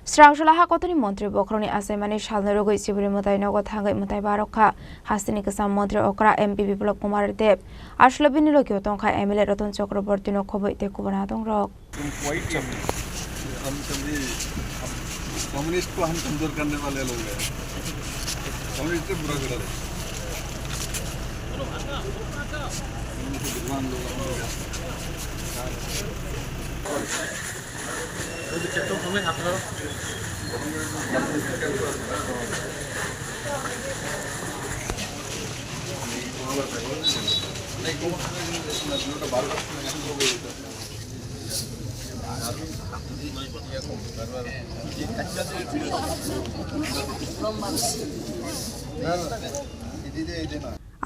Srangsalo Hakotor Mantri Bokhorok Achaimani Salno Rwgwi Chibrwi Mwtai Nogo Thangwi Mwtai Barokha Hasteni Kwcham Mantri Okra MP Biplab Kumar Bini Logi Tongkha MLA Ratan Chakraborty khobwi Kubun Adongrok communist को हम कमजोर करने वाले लोग हैं communist से बुरा करा विद्वान लोग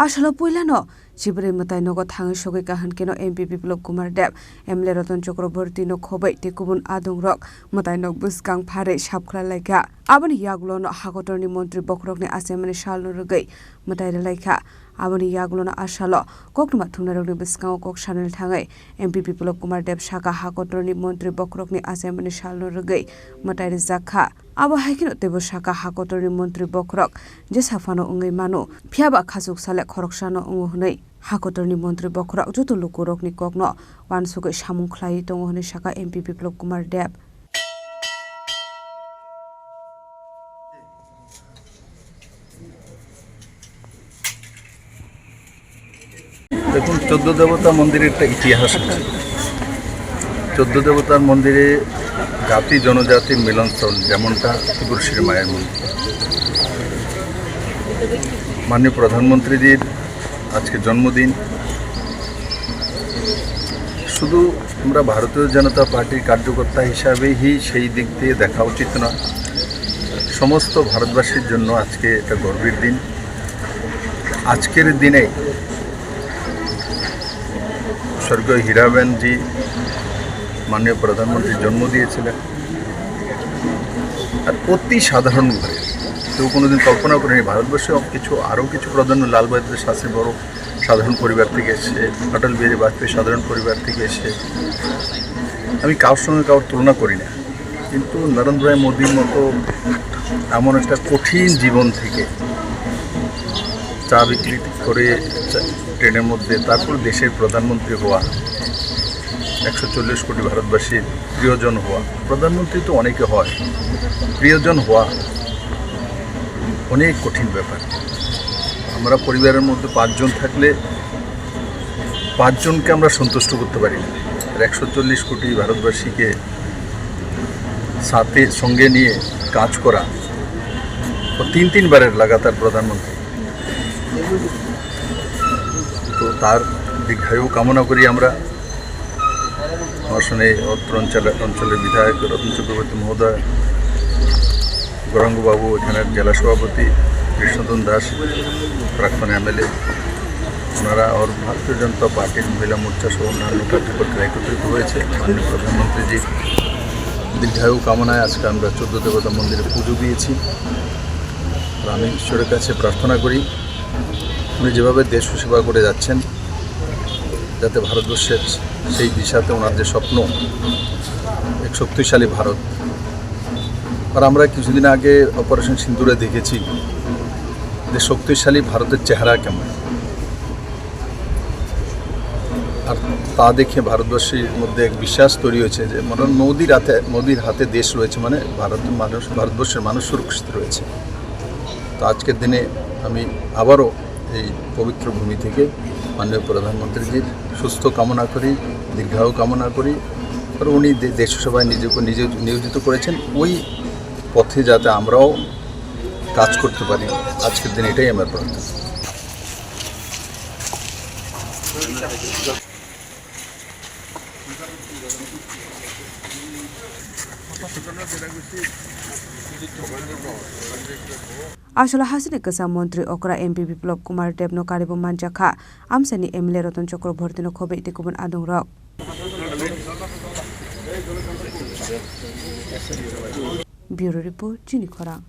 Salo Puilano, Chibrwi Mwtai Nogo Thangwi Sogwi Kahankeno MP Biplab Kumar MLA Ratan Chakraborty khobwi Kubun Adongrok Mwtai Nog Buskang Phare Sapkhla Laika Aboni Yaglono Hakotorni Mantri Bokhorokni Achaimani Salno Rwgwi Mwtai Laika Aboni Yaglono Salo Koknuma Thunarokni Buskang Kok Sanel Thangai MP Biplab Kumar Saka Hakotorni Mantri Bokhorokni Achaimani Salno Rwgwi Mwtai Jakha Abo haikino tebo saka Hakotorni Mantri Bokhorok je safano ungui mano phiaba khasuk sale khoroksano ungu hunai Hakotorni Mantri Bokhorok joto lukurokni kokno wansugoi samung khlai tongo hunai saka MP Biplab Kumar দেখুন 14 দেবতা মন্দিরের একটা ইতিহাস আছে 14 দেবতার মন্দিরে জাতি জনজাতির মিলনস্থল যেমনটা ত্রিপুরা মায়ের মন্দির মাননীয় প্রধানমন্ত্রীজির আজকে জন্মদিন শুধু আমরা ভারতীয় জনতা পার্টির কার্যকর্তা হিসাবেই সেই দিক দিয়ে দেখা উচিত না সমস্ত ভারতবাসীর জন্য আজকে এটা গর্বের দিন আজকের দিনে স্বর্গীয় হীরাবেনজি মাননীয় প্রধানমন্ত্রী জন্ম দিয়েছিলেন আর অতি সাধারণ ঘরে কেউ কোনোদিন কল্পনা করেনি ভারতবর্ষে আরও কিছু প্রধান লাল বাহাদুর শাস্ত্রী বড় সাধারণ পরিবার থেকে এসে অটল বিহারী বাজপেয়ী সাধারণ পরিবার থেকে এসে আমি কারোর সঙ্গে কারোর তুলনা করি না কিন্তু নরেন্দ্র মোদীর মতো এমন একটা কঠিন জীবন থেকে চা বিক্রি করে ট্রেনের মধ্যে তারপর দেশের প্রধানমন্ত্রী হওয়া 140 কোটি ভারতবাসীর প্রিয়জন হওয়া প্রধানমন্ত্রী তো অনেকে হয় প্রিয়জন হওয়া অনেক কঠিন ব্যাপার আমরা পরিবারের মধ্যে 5 জন থাকলে 5 জনকে আমরা সন্তুষ্ট করতে পারি না 140 কোটি ভারতবাসীকে সাথে সঙ্গে নিয়ে কাজ করা ও 3 বারের লাগাতার প্রধানমন্ত্রী তো তার দীর্ঘায়ু কামনা করি আমরা আসনে অত্র অঞ্চলের বিধায়ক রতন চক্রবর্তী মহোদয় গৌরাঙ্গবাবু এখানের জেলা সভাপতি কৃষ্ণদন দাস প্রাক্তন MLA ওনারা আর ভারতীয় জনতা পার্টির মহিলা মোর্চা সহ অন্যান্য কার্যকর্তারা একত্রিত হয়েছে মাননীয় প্রধানমন্ত্রীজির দীর্ঘায়ু কামনায় আজকে আমরা 14 দেবতা মন্দিরে পুজো দিয়েছি আর আমি ঈশ্বরের কাছে প্রার্থনা করি উনি যেভাবে দেশ সেবা করে যাচ্ছেন যাতে ভারতবর্ষের সেই দিশাতে ওনার যে স্বপ্ন এক শক্তিশালী ভারত আর আমরা কিছুদিন আগে অপারেশন সিন্দুরে দেখেছি যে শক্তিশালী ভারতের চেহারা কেমন আর তা দেখে ভারতবর্ষের মধ্যে এক বিশ্বাস তৈরি হয়েছে যে মোদির হাতে দেশ রয়েছে মানে ভারতবর্ষের মানুষ সুরক্ষিত রয়েছে তো আজকের দিনে আমি আবারও এই পবিত্র ভূমি থেকে মাননীয় প্রধানমন্ত্রীজির সুস্থ কামনা করি দীর্ঘায়ু কামনা করি আর উনি দেশ সেবায় নিজেকে নিয়োজিত করেছেন ওই পথে যাতে আমরাও কাজ করতে পারি আজকের দিন এটাই আমার প্রার্থনা Asala Hasteni Kwcham Mantri Okra MP Biplab Kumar no karibo manjakha amsani MLA Ratan Chakraborty khobwi Kubun Adongrok Bureau Report Chini Khorang